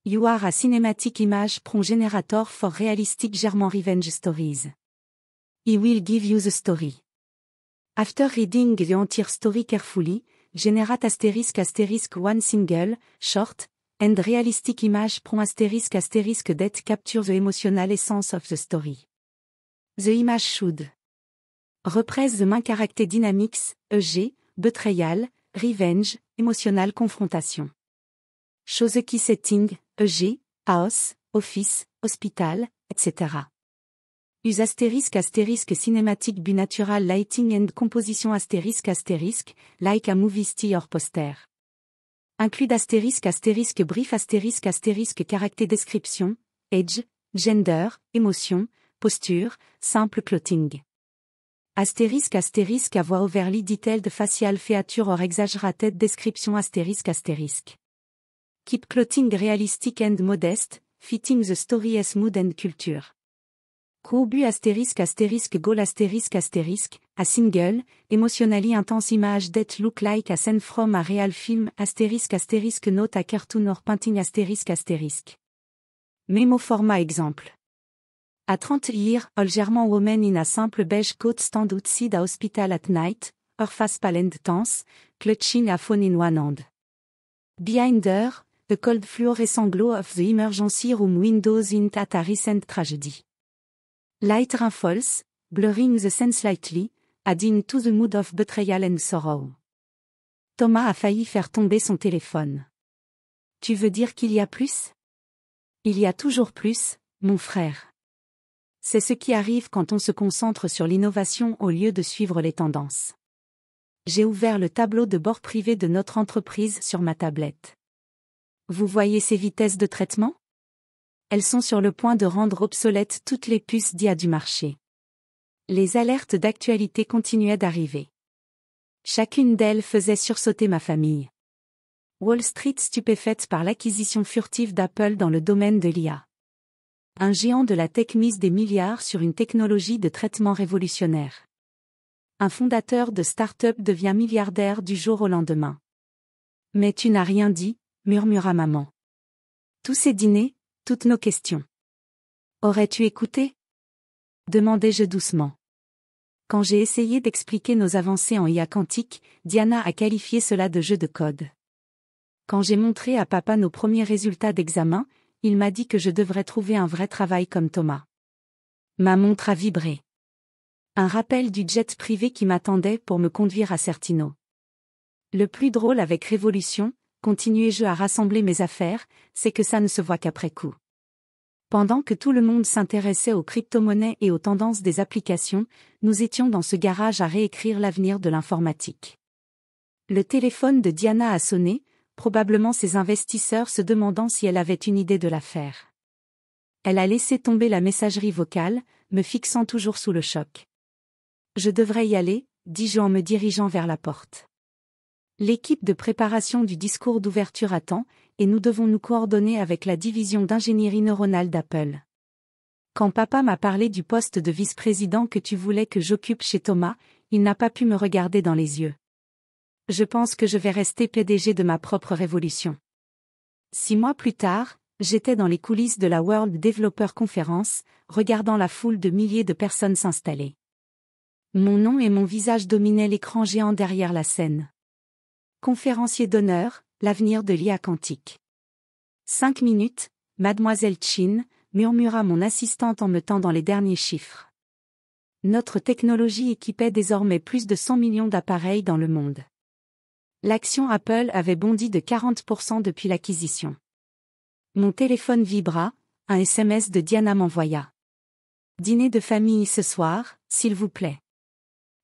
You are a cinematic image prompt generator for realistic German revenge stories. He will give you the story. After reading the entire story carefully, generate *** one single, short, and realistic image prompt *** that capture the emotional essence of the story. The image should represent the main character dynamics, e.g., betrayal, revenge, emotional confrontation. Show the key setting, e.g., house, office, hospital, etc. Use *** cinematic by natural lighting and composition *** like a movie still or poster. Include *** brief *** character description, age, gender, emotion, posture, simple clothing. *** à voix overly detailed facial feature or exaggerated description ***. Keep clothing realistic and modest, fitting the story's mood and culture. Coubu *** goal ***, a single, emotionally intense image that look like a scene from a real film *** not a cartoon or painting ***. Memo format exemple. A 30-year-old German woman in a simple beige coat stand outside a hospital at night, her face pale and tense, clutching a phone in one hand. Behind her, the cold fluorescent glow of the emergency room windows hint at a recent tragedy. Light rain falls, blurring the scene slightly, adding to the mood of betrayal and sorrow. Thomas a failli faire tomber son téléphone. Tu veux dire qu'il y a plus? Il y a toujours plus, mon frère. C'est ce qui arrive quand on se concentre sur l'innovation au lieu de suivre les tendances. J'ai ouvert le tableau de bord privé de notre entreprise sur ma tablette. Vous voyez ces vitesses de traitement? Elles sont sur le point de rendre obsolètes toutes les puces d'IA du marché. Les alertes d'actualité continuaient d'arriver. Chacune d'elles faisait sursauter ma famille. Wall Street stupéfaite par l'acquisition furtive d'Apple dans le domaine de l'IA. Un géant de la tech mise des milliards sur une technologie de traitement révolutionnaire. Un fondateur de start-up devient milliardaire du jour au lendemain. Mais tu n'as rien dit, murmura maman. Tous ces dîners, toutes nos questions. Aurais-tu écouté? Demandai-je doucement. Quand j'ai essayé d'expliquer nos avancées en IA quantique, Diana a qualifié cela de jeu de code. Quand j'ai montré à papa nos premiers résultats d'examen, il m'a dit que je devrais trouver un vrai travail comme Thomas. Ma montre a vibré. Un rappel du jet privé qui m'attendait pour me conduire à Certino. Le plus drôle avec Révolution, continuai-je à rassembler mes affaires, c'est que ça ne se voit qu'après coup. Pendant que tout le monde s'intéressait aux crypto-monnaies et aux tendances des applications, nous étions dans ce garage à réécrire l'avenir de l'informatique. Le téléphone de Diana a sonné, probablement ses investisseurs se demandant si elle avait une idée de l'affaire. Elle a laissé tomber la messagerie vocale, me fixant toujours sous le choc. Je devrais y aller, dis-je en me dirigeant vers la porte. L'équipe de préparation du discours d'ouverture attend, et nous devons nous coordonner avec la division d'ingénierie neuronale d'Apple. Quand papa m'a parlé du poste de vice-président que tu voulais que j'occupe chez Thomas, il n'a pas pu me regarder dans les yeux. Je pense que je vais rester PDG de ma propre révolution. 6 mois plus tard, j'étais dans les coulisses de la World Developer Conference, regardant la foule de milliers de personnes s'installer. Mon nom et mon visage dominaient l'écran géant derrière la scène. Conférencier d'honneur, l'avenir de l'IA quantique. 5 minutes, mademoiselle Chin, murmura mon assistante en me tendant les derniers chiffres. Notre technologie équipait désormais plus de 100 millions d'appareils dans le monde. L'action Apple avait bondi de 40% depuis l'acquisition. Mon téléphone vibra, un SMS de Diana m'envoya. Dîner de famille ce soir, s'il vous plaît.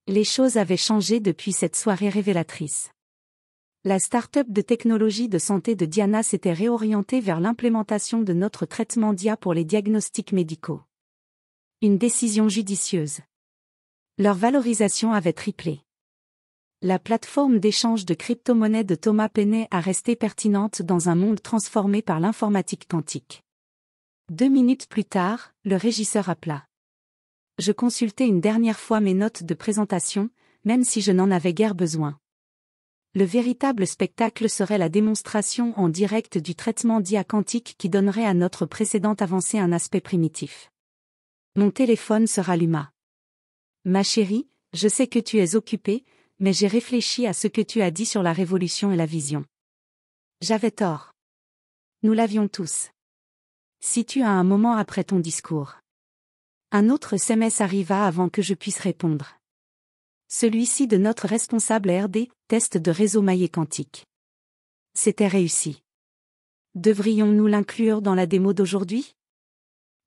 Les choses avaient changé depuis cette soirée révélatrice. La start-up de technologie de santé de Diana s'était réorientée vers l'implémentation de notre traitement d'IA pour les diagnostics médicaux. Une décision judicieuse. Leur valorisation avait triplé. La plateforme d'échange de crypto-monnaies de Thomas peinait à rester pertinente dans un monde transformé par l'informatique quantique. 2 minutes plus tard, le régisseur appela. Je consultai une dernière fois mes notes de présentation, même si je n'en avais guère besoin. Le véritable spectacle serait la démonstration en direct du traitement d'IA quantique qui donnerait à notre précédente avancée un aspect primitif. Mon téléphone se ralluma. Ma chérie, je sais que tu es occupée, mais j'ai réfléchi à ce que tu as dit sur la révolution et la vision. J'avais tort. Nous l'avions tous. Si tu as un moment après ton discours. Un autre SMS arriva avant que je puisse répondre. Celui-ci de notre responsable RD, test de réseau maillé quantique. C'était réussi. Devrions-nous l'inclure dans la démo d'aujourd'hui?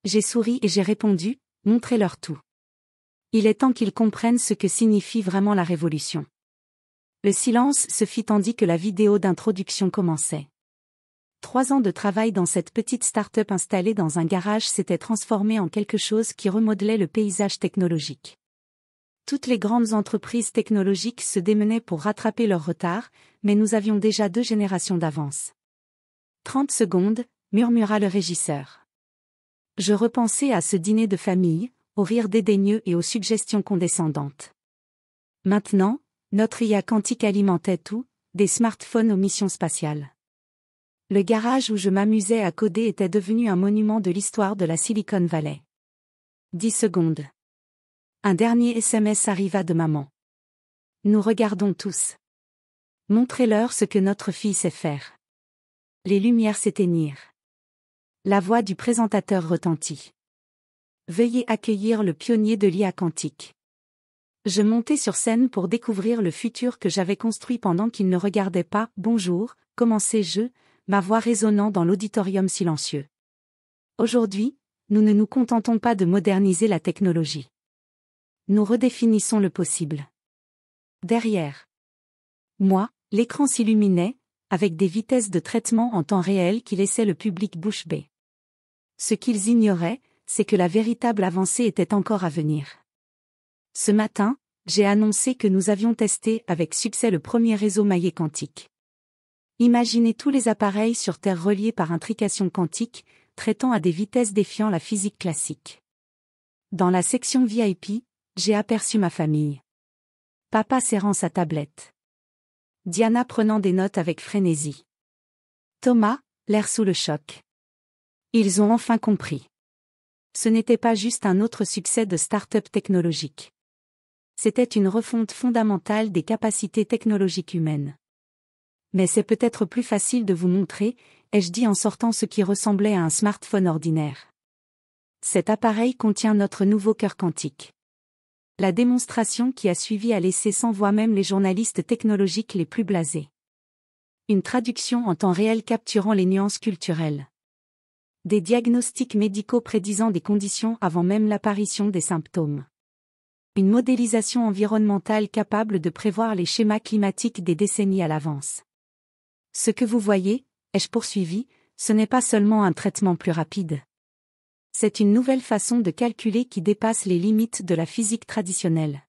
J'ai souri et j'ai répondu, montrez-leur tout. Il est temps qu'ils comprennent ce que signifie vraiment la révolution. Le silence se fit tandis que la vidéo d'introduction commençait. 3 ans de travail dans cette petite start-up installée dans un garage s'étaient transformés en quelque chose qui remodelait le paysage technologique. Toutes les grandes entreprises technologiques se démenaient pour rattraper leur retard, mais nous avions déjà 2 générations d'avance. 30 secondes, murmura le régisseur. Je repensais à ce dîner de famille, aux rires dédaigneux et aux suggestions condescendantes. Maintenant, notre IA quantique alimentait tout, des smartphones aux missions spatiales. Le garage où je m'amusais à coder était devenu un monument de l'histoire de la Silicon Valley. 10 secondes. Un dernier SMS arriva de maman. Nous regardons tous. Montrez-leur ce que notre fille sait faire. Les lumières s'éteignirent. La voix du présentateur retentit. Veuillez accueillir le pionnier de l'IA quantique. Je montai sur scène pour découvrir le futur que j'avais construit pendant qu'il ne regardait pas. Bonjour, commençai-je, ma voix résonnant dans l'auditorium silencieux. Aujourd'hui, nous ne nous contentons pas de moderniser la technologie. Nous redéfinissons le possible. Derrière moi, l'écran s'illuminait, avec des vitesses de traitement en temps réel qui laissaient le public bouche bée. Ce qu'ils ignoraient, c'est que la véritable avancée était encore à venir. Ce matin, j'ai annoncé que nous avions testé avec succès le premier réseau maillé quantique. Imaginez tous les appareils sur Terre reliés par intrication quantique, traitant à des vitesses défiant la physique classique. Dans la section VIP, j'ai aperçu ma famille. Papa serrant sa tablette. Diana prenant des notes avec frénésie. Thomas, l'air sous le choc. Ils ont enfin compris. Ce n'était pas juste un autre succès de start-up technologique. C'était une refonte fondamentale des capacités technologiques humaines. Mais c'est peut-être plus facile de vous montrer, ai-je dit en sortant ce qui ressemblait à un smartphone ordinaire. Cet appareil contient notre nouveau cœur quantique. La démonstration qui a suivi a laissé sans voix même les journalistes technologiques les plus blasés. Une traduction en temps réel capturant les nuances culturelles. Des diagnostics médicaux prédisant des conditions avant même l'apparition des symptômes. Une modélisation environnementale capable de prévoir les schémas climatiques des décennies à l'avance. Ce que vous voyez, ai-je poursuivi, ce n'est pas seulement un traitement plus rapide. C'est une nouvelle façon de calculer qui dépasse les limites de la physique traditionnelle.